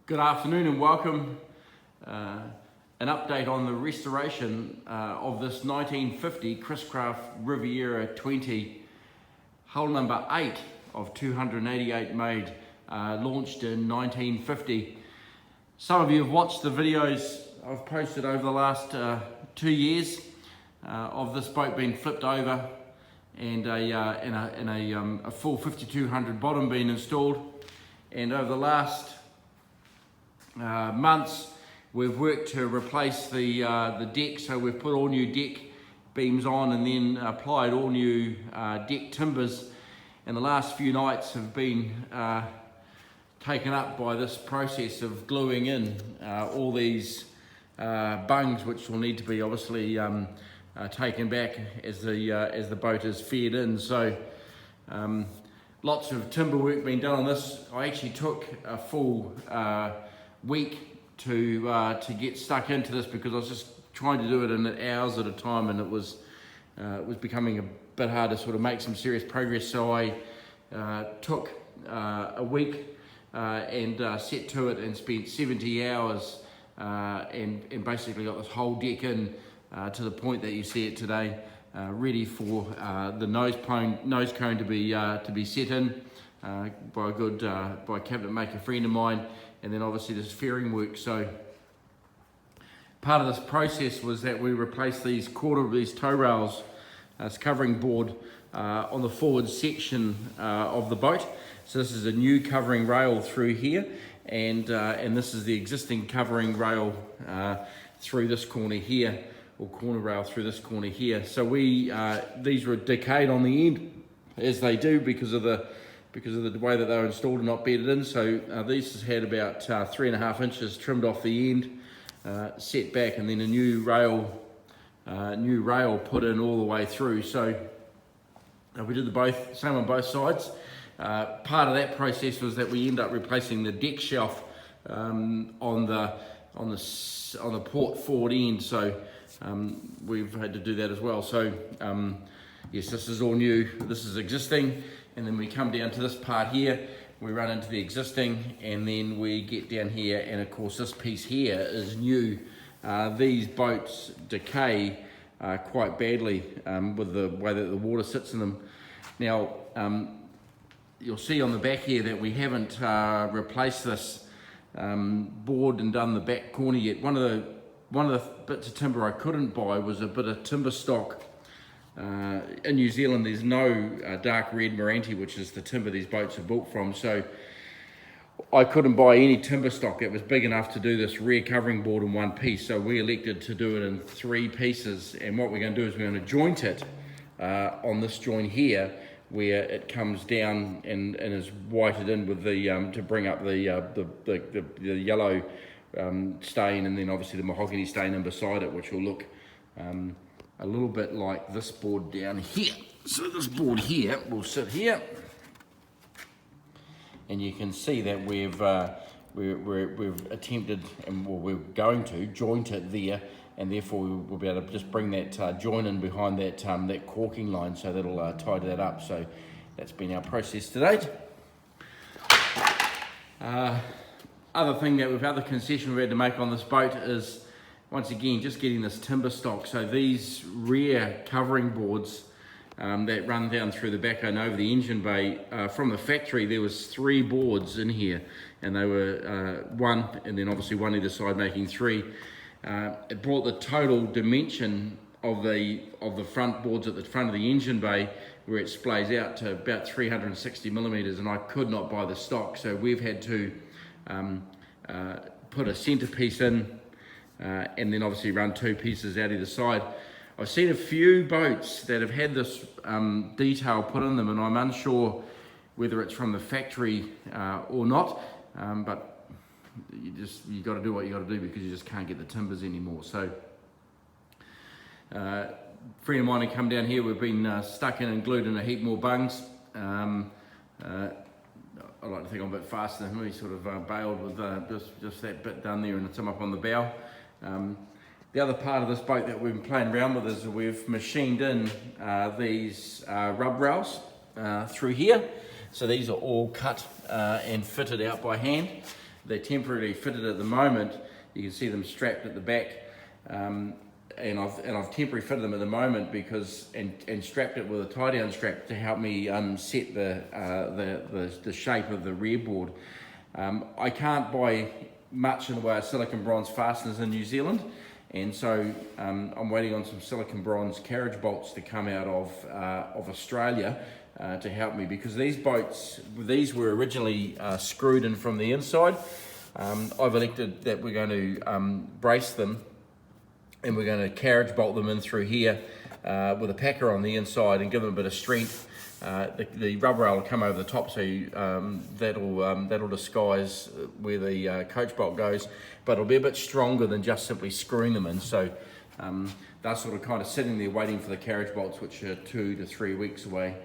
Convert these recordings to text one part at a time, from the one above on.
Good afternoon and welcome. An update on the restoration of this 1950 Chris Craft Riviera 20, hull number 8 of 288 made, launched in 1950. Some of you have watched the videos I've posted over the last 2 years of this boat being flipped over and a full 5200 bottom being installed. And over the last months, we've worked to replace the deck, so we've put all new deck beams on and then applied all new deck timbers, and the last few nights have been taken up by this process of gluing in all these bungs, which will need to be obviously taken back as the boat is fed in. So lots of timber work being done on this. I actually took a full week to get stuck into this because I was just trying to do it in hours at a time, and it was becoming a bit hard to sort of make some serious progress. So I took a week and set to it and spent 70 hours and basically got this whole deck in to the point that you see it today, ready for the nose cone to be set in by a cabinet maker friend of mine. And then obviously there's fairing work. So part of this process was that we replaced these tow rails, this covering board on the forward section of the boat. So this is a new covering rail through here, and this is the existing covering rail through this corner here, or corner rail through this corner here. So these were decayed on the end, as they do because of the way that they were installed and not bedded in. So these had about 3.5 inches trimmed off the end, set back, and then a new rail put in all the way through. So we did same on both sides. Part of that process was that we end up replacing the deck shelf on the port forward end. So we've had to do that as well. So yes, this is all new. This is existing. And then we come down to this part here, we run into the existing, and then we get down here, and of course this piece here is new. These boats decay quite badly with the way that the water sits in them. Now, you'll see on the back here that we haven't replaced this board and done the back corner yet. One of the bits of timber I couldn't buy was a bit of timber stock. In New Zealand there's no dark red Meranti, which is the timber these boats are built from, so I couldn't buy any timber stock that was big enough to do this rear covering board in one piece. So we elected to do it in 3 pieces, and what we're going to do is we're going to joint it on this joint here, where it comes down and is whited in with the to bring up the yellow stain, and then obviously the mahogany stain in beside it, which will look a little bit like this board down here. So this board here will sit here, and you can see that we've attempted, and we're going to joint it there, and therefore we'll be able to just bring that joint in behind that caulking line, so that'll tidy that up. So that's been our process to date. Other concession we had to make on this boat is, once again, just getting this timber stock. So these rear covering boards that run down through the back and over the engine bay, from the factory there was 3 boards in here, and they were 1 and then obviously 1 either side, making 3. It brought the total dimension of the front boards at the front of the engine bay, where it splays out, to about 360 millimeters, and I could not buy the stock, so we've had to put a centerpiece in, and then obviously run 2 pieces out either side. I've seen a few boats that have had this detail put in them, and I'm unsure whether it's from the factory or not, but you got to do what you got to do, because you just can't get the timbers anymore. So friend of mine had come down here. We've been stuck in and glued in a heap more bungs. I like to think I'm a bit faster than him. He sort of bailed with just that bit done there, and some up on the bow. The other part of this boat that we've been playing around with is we've machined in these rub rails through here. So these are all cut and fitted out by hand. they're temporarily fitted at the moment. You can see them strapped at the back, and I've temporarily fitted them at the moment because and strapped it with a tie down strap to help me set the shape of the rear board. I can't buy much in the way of silicon bronze fasteners in New Zealand, and so I'm waiting on some silicon bronze carriage bolts to come out of Australia to help me, because these were originally screwed in from the inside. I've elected that we're going to brace them, and we're going to carriage bolt them in through here with a packer on the inside and give them a bit of strength. The rubber rail will come over the top, so that'll disguise where the coach bolt goes, but it'll be a bit stronger than just simply screwing them in. So they're sort of kind of sitting there waiting for the carriage bolts, which are 2 to 3 weeks away.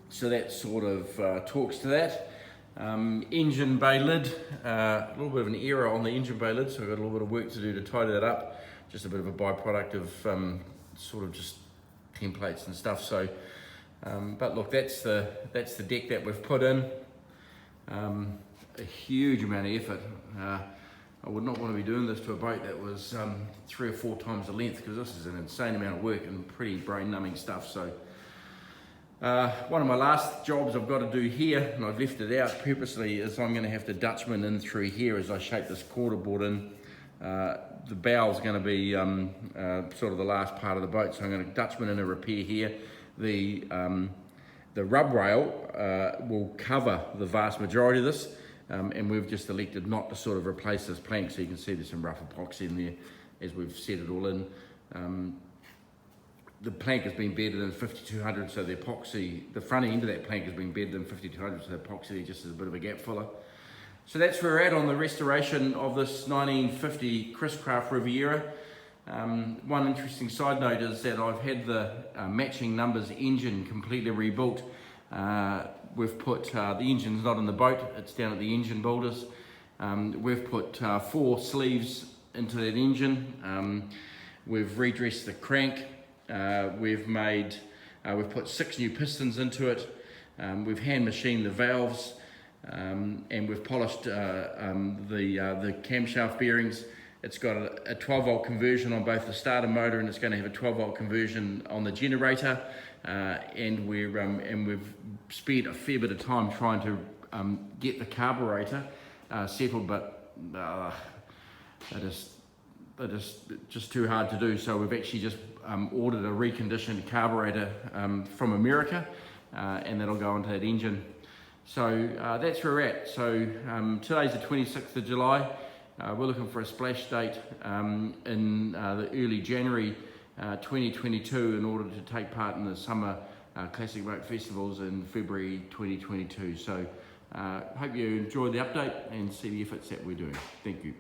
So that sort of talks to that. Engine bay lid, a little bit of an error on the engine bay lid, so I've got a little bit of work to do to tidy that up. Just a bit of a byproduct of sort of just templates and stuff. So but look, that's the deck that we've put in. A huge amount of effort. I would not want to be doing this to a boat that was 3 or 4 times the length, because this is an insane amount of work and pretty brain numbing stuff. So one of my last jobs I've got to do here, and I've left it out purposely, is I'm going to have to Dutchman in through here as I shape this quarter board in. The bow is going to be sort of the last part of the boat, so I'm going to Dutchman in a repair here. The rub rail will cover the vast majority of this, and we've just elected not to sort of replace this plank, so you can see there's some rough epoxy in there as we've set it all in. The plank has been bedded in 5200, so the epoxy, the front end of that plank has been bedded in 5200, so the epoxy just is a bit of a gap filler. So that's where we're at on the restoration of this 1950 Chris Craft Riviera. One interesting side note is that I've had the matching numbers engine completely rebuilt. We've put, the engine's not in the boat, it's down at the engine builders. We've put 4 sleeves into that engine. We've redressed the crank. We've put 6 new pistons into it. We've hand machined the valves. And we've polished the camshaft bearings. It's got a 12 volt conversion on both the starter motor, and it's going to have a 12 volt conversion on the generator. And we've spent a fair bit of time trying to get the carburetor settled, but it's just too hard to do. So we've actually just ordered a reconditioned carburetor from America, and that'll go into that engine. So that's where we're at. So today's the 26th of July. We're looking for a splash date in the early January 2022 in order to take part in the summer classic boat festivals in February 2022. So hope you enjoyed the update and see the efforts that we're doing. Thank you.